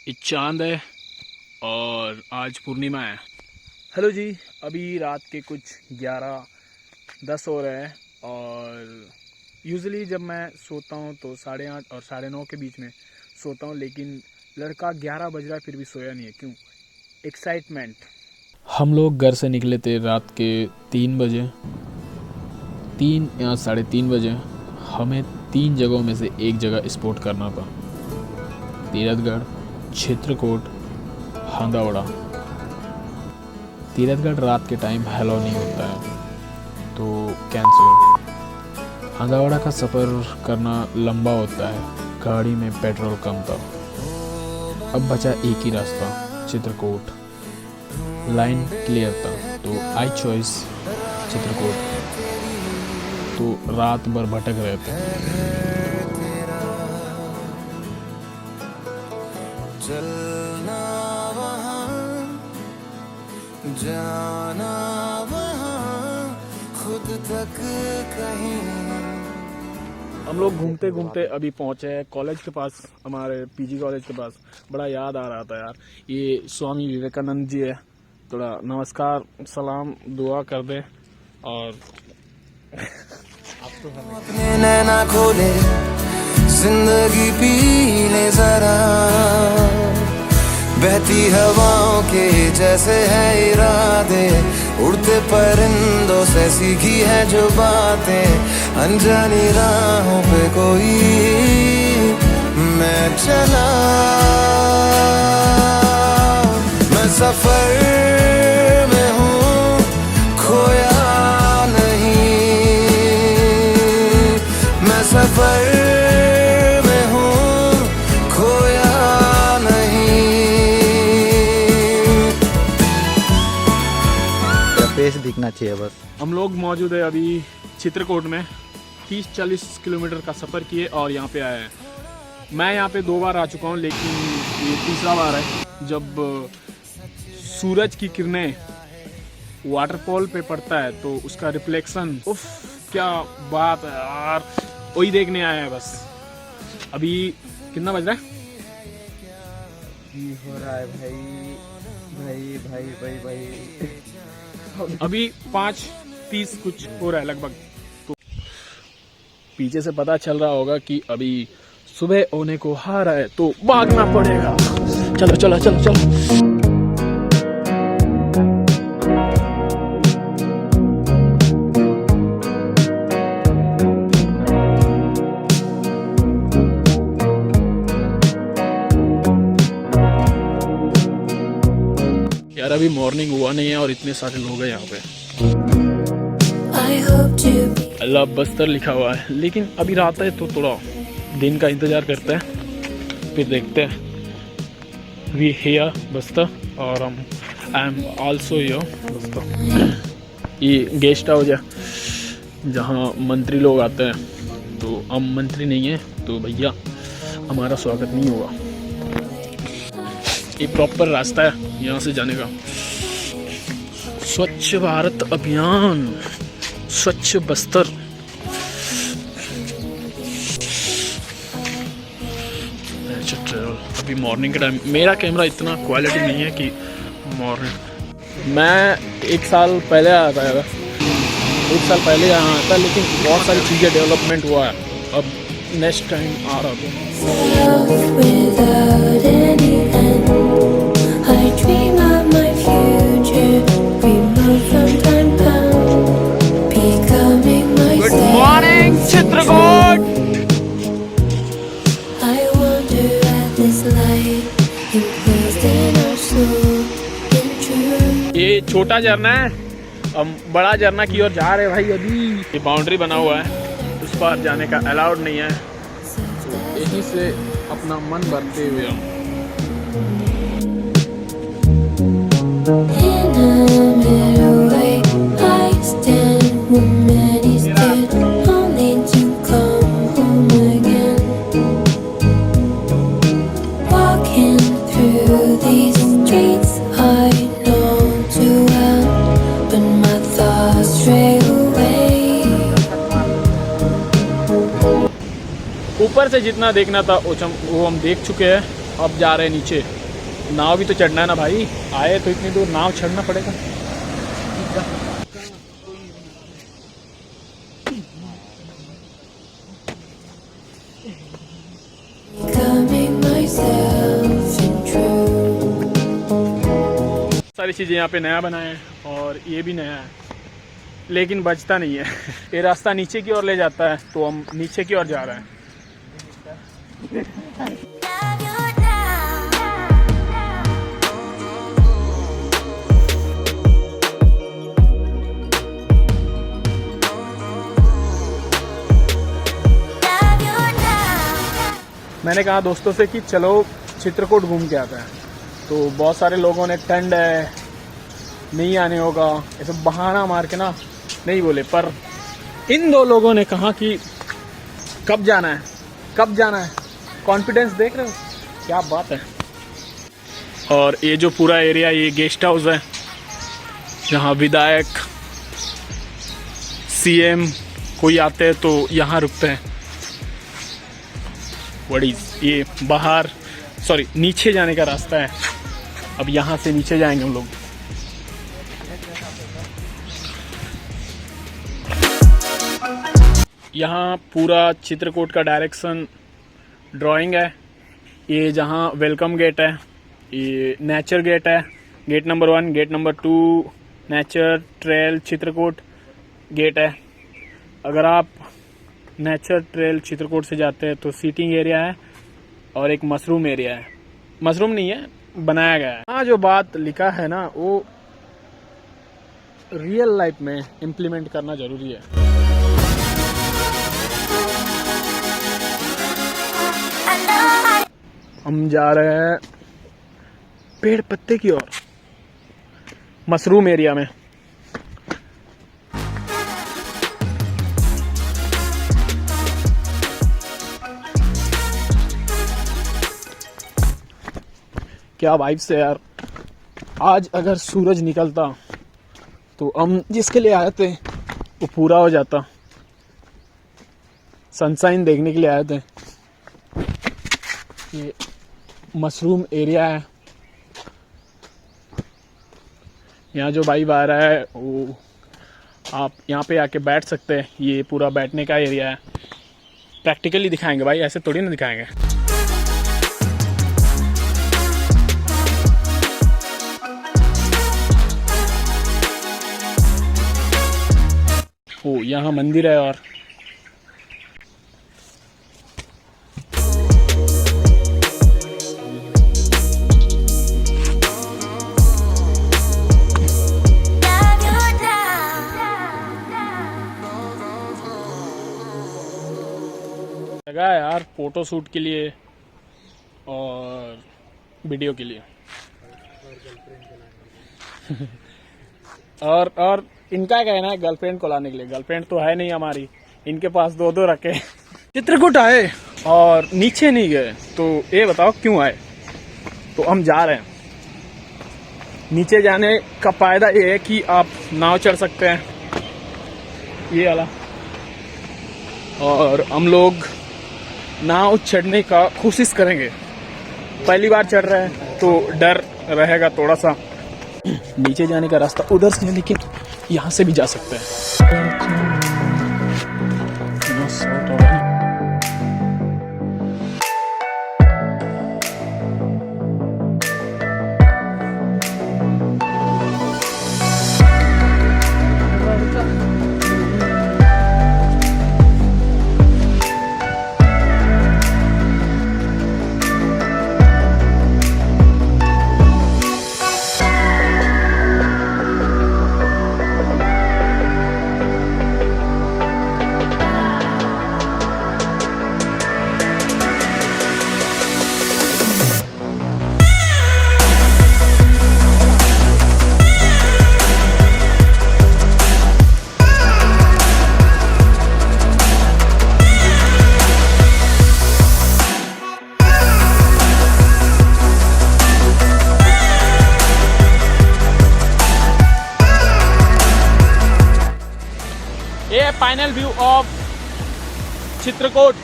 ये चांद है और आज पूर्णिमा है। हेलो जी, अभी रात के कुछ 11:10 हो रहे हैं और यूजुअली जब मैं सोता हूँ तो 8:30 और 9:30 के बीच में सोता हूँ, लेकिन लड़का 11 बज रहा है फिर भी सोया नहीं है। क्यों? एक्साइटमेंट। हम लोग घर से निकले थे रात के 3 बजे, 3 या 3:30 बजे। हमें 3 जगहों में से एक जगह स्पॉट करना था, तीरथगढ़, चित्रकूट, हंदौड़ा। तीरथगढ़ रात के टाइम हेलो नहीं होता है तो कैंसिल। हंदौड़ा का सफ़र करना लंबा होता है, गाड़ी में पेट्रोल कम था। अब बचा एक ही रास्ता, चित्रकूट। लाइन क्लियर था तो आई चॉइस चित्रकूट। तो रात भर भटक रहे थे। चलना वहाँ, जाना वहाँ, खुद तक कहीं। हम लोग घूमते घूमते अभी पहुंचे हैं कॉलेज के पास, हमारे पीजी कॉलेज के पास। बड़ा याद आ रहा था यार, ये स्वामी विवेकानंद जी है। थोड़ा नमस्कार सलाम दुआ कर दे। और अब तो अपने नैना खोले, जिंदगी पी ले जरा। बहती हवाओं के जैसे है इरादे, उड़ते परिंदों से सीखी है जो बातें। अनजानी राहों पे कोई मैं चला, मैं सफर में हूँ खोया नहीं। मैं सफर में हूँ खोया नहीं। फेस दिखना चाहिए बस। हम लोग मौजूद है अभी चित्रकूट में। 30-40 किलोमीटर का सफ़र किए और यहाँ पे आए हैं। मैं यहाँ पे 2 बार आ चुका हूँ, लेकिन ये तीसरा बार है। जब सूरज की किरणें वाटरफॉल पे पड़ता है तो उसका रिफ्लेक्शन, उफ क्या बात है यार, वही देखने आया है बस। अभी कितना बज रहा है? हो रहा है भाई भाई भाई भाई भाई अभी 5:30 कुछ हो रहा है लगभग। तो पीछे से पता चल रहा होगा कि अभी सुबह होने को आ रहा है तो भागना पड़ेगा। चलो चलो चलो चलो। यार अभी मॉर्निंग हुआ नहीं है और इतने सारे लोग हैं यहाँ पे। अल्लाह बस्तर लिखा हुआ है, लेकिन अभी रात है तो थोड़ा दिन का इंतज़ार करते हैं, फिर देखते हैं। वी हियर बस्तर और I am also here Bastar. ये गेस्ट हाउस है जहाँ मंत्री लोग आते हैं। तो हम मंत्री नहीं हैं तो भैया हमारा स्वागत नहीं होगा। ये प्रॉपर रास्ता है यहाँ से जाने का। स्वच्छ भारत अभियान, स्वच्छ बस्तर। अभी मॉर्निंग का टाइम। मेरा कैमरा इतना क्वालिटी नहीं है कि मॉर्निंग। मैं 1 साल पहले आया था, 1 साल पहले यहाँ आता, लेकिन बहुत सारी चीज़ें डेवलपमेंट हुआ है। अब नेक्स्ट टाइम आ रहा था। Good morning Chitrakoot. ये छोटा झरना है, हम बड़ा झरना की ओर जा रहे हैं भाई। अभी ये बाउंड्री बना हुआ है, उस पार जाने का अलाउड नहीं है, तो यहीं से अपना मन भरते हुए हम। ऊपर से जितना देखना था वो हम देख चुके हैं। अब जा रहे हैं नीचे। नाव भी तो चढ़ना है ना भाई, आए तो इतनी दूर नाव चढ़ना पड़ेगा। Becoming myself and true. सारी चीज़ें यहाँ पे नया बनाए हैं और ये भी नया है, लेकिन बचता नहीं है। ये रास्ता नीचे की ओर ले जाता है, तो हम नीचे की ओर जा रहे हैं। Love you now. Love you now. मैंने कहा दोस्तों से कि चलो चित्रकूट घूम के आते हैं, तो बहुत सारे लोगों ने ठंड है, नहीं आने होगा, ऐसे बहाना मार के ना नहीं बोले। पर इन दो लोगों ने कहा कि कब जाना है, कब जाना है। कॉन्फिडेंस देख रहे हो, क्या बात है। और ये जो पूरा एरिया, ये गेस्ट हाउस है जहाँ विधायक, सीएम कोई आते हैं तो यहाँ रुकते हैं। ये बाहर, सॉरी, नीचे जाने का रास्ता है। अब यहाँ से नीचे जाएंगे हम लोग। यहाँ पूरा चित्रकूट का डायरेक्शन ड्राइंग है। ये जहाँ वेलकम गेट है, ये नेचर गेट है, gate number 1, gate number 2 nature trail Chitrakoot gate है। अगर आप नेचर ट्रेल चित्रकूट से जाते हैं तो सीटिंग एरिया है और एक मशरूम एरिया है। मशरूम नहीं है, बनाया गया है। हाँ, जो बात लिखा है ना, वो रियल लाइफ में इम्प्लीमेंट करना जरूरी है। हम जा रहे हैं पेड़ पत्ते की ओर, मशरूम एरिया में। क्या वाइब्स है यार। आज अगर सूरज निकलता तो हम जिसके लिए आए थे वो पूरा हो जाता। सनशाइन देखने के लिए आए थे। ये मशरूम एरिया है। यहाँ जो वाइब आ रहा है वो आप यहाँ पे आके बैठ सकते हैं। ये पूरा बैठने का एरिया है। प्रैक्टिकली दिखाएंगे भाई, ऐसे थोड़ी ना दिखाएंगे। ओ, यहाँ मंदिर है। और जगह है यार फोटो शूट के लिए और वीडियो के लिए। और इनका कहना है गर्लफ्रेंड को लाने के लिए। गर्लफ्रेंड तो है नहीं हमारी, इनके पास 2 रखे। चित्रकूट आए और नीचे नहीं गए, तो ये बताओ क्यों आए। तो हम जा रहे हैं। नीचे जाने का फायदा ये है कि आप नाव चढ़ सकते हैं, ये वाला। और हम लोग नाव चढ़ने का कोशिश करेंगे। पहली बार चढ़ रहे हैं तो डर रहेगा थोड़ा सा। नीचे जाने का रास्ता उधर से है, लेकिन यहाँ से भी जा सकते हैं। Final view of Chitrakoot.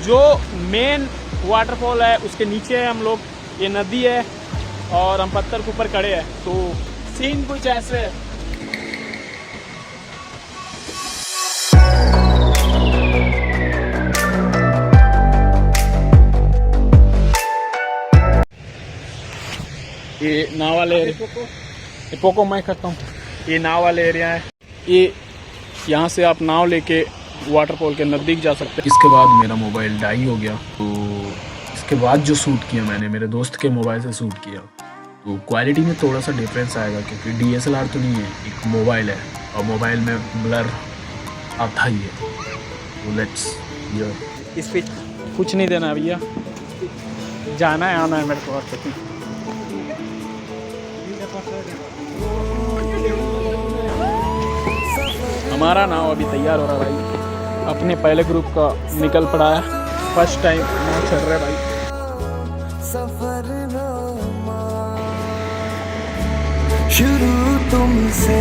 जो मेन वाटरफॉल है उसके नीचे है हम लोग, ये नदी है और हम पत्थर के ऊपर खड़े हैं, तो सीन कुछ ऐसे है। ये नाव वाले ये पोको मैं करता हूँ, ये नाव वाले एरिया है, ये यहाँ से आप नाव लेके वाटरफॉल के नज़दीक जा सकते हैं। इसके बाद मेरा मोबाइल डाई हो गया, तो इसके बाद जो शूट किया मैंने मेरे दोस्त के मोबाइल से शूट किया, तो क्वालिटी में थोड़ा सा डिफरेंस आएगा क्योंकि DSLR तो नहीं है, एक मोबाइल है और मोबाइल में ब्लर आता ही है। तो लेट्स इस पे कुछ नहीं देना भैया, जाना है आना है मेरे को और कुछ नहीं। हमारा नाव अभी तैयार हो रहा है भाई, अपने पहले ग्रुप का निकल पड़ा है, फर्स्ट टाइम नाव चल रहा है भाई। सफरनामा शुरू तुमसे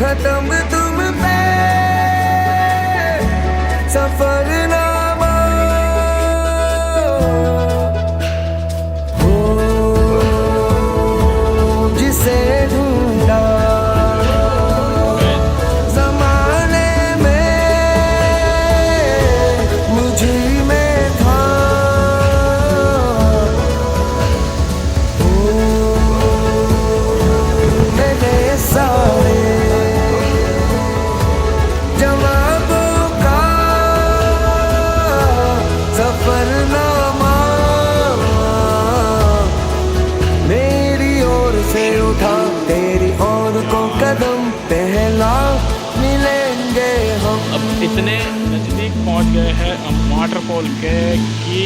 खत्म तुम पे, सफरनामा हो जिसे ढूंढा जमाने में मुझे में था, मेरे सारे जवाबों का सफरनामा मेरी ओर से उठा, तेरी ओर को कदम पहला मिलेंगे हम। अब इतने नज़दीक पहुंच गए हैं हम वाटरफॉल के कि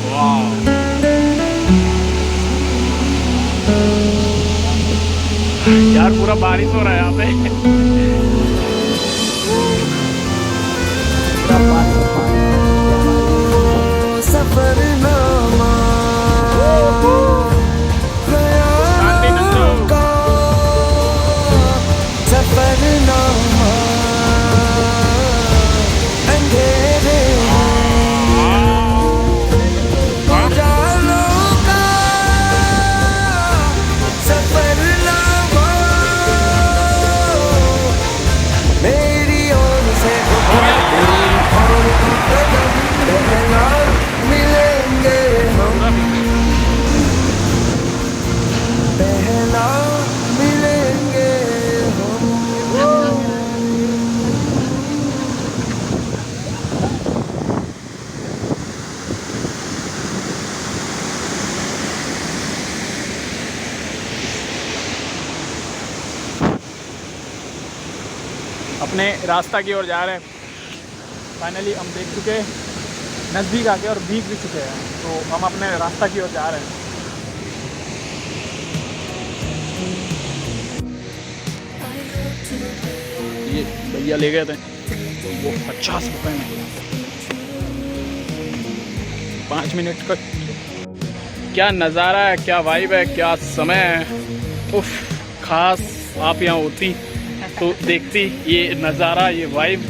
वाह, यार पूरा बारिश हो रहा है यहाँ पे। पूरा सफरनामा शांति का सफरनामा अंधेरे उजालों का सफरनामा मेरी ओर से उठा, तेरी ओर को कदम पहला मिलेंगे हम, पहला मिलेंगे हम। अपने रास्ता की ओर जा रहे हैं, फाइनली हम देख चुके हैं, नज़दीक आके और भीग भी चुके हैं, तो हम अपने रास्ता की ओर जा रहे हैं। ये भैया ले गए थे वो 50 रुपये में, 5 मिनट का। क्या नज़ारा है, क्या वाइब है, क्या समय है, उफ, खास आप यहाँ होती तो देखती ये नज़ारा, ये वाइब।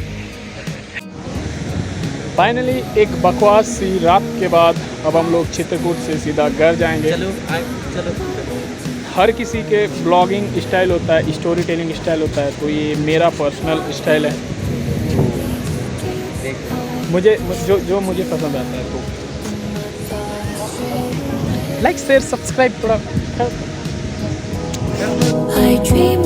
फाइनली एक बकवास सी रात के बाद अब हम लोग चित्रकूट से सीधा घर जाएंगे। चलो हर किसी के ब्लॉगिंग स्टाइल होता है, स्टोरी टेलिंग स्टाइल होता है, तो ये मेरा पर्सनल स्टाइल है, मुझे जो मुझे पसंद आता है। तो लाइक शेयर सब्सक्राइब थोड़ा I dream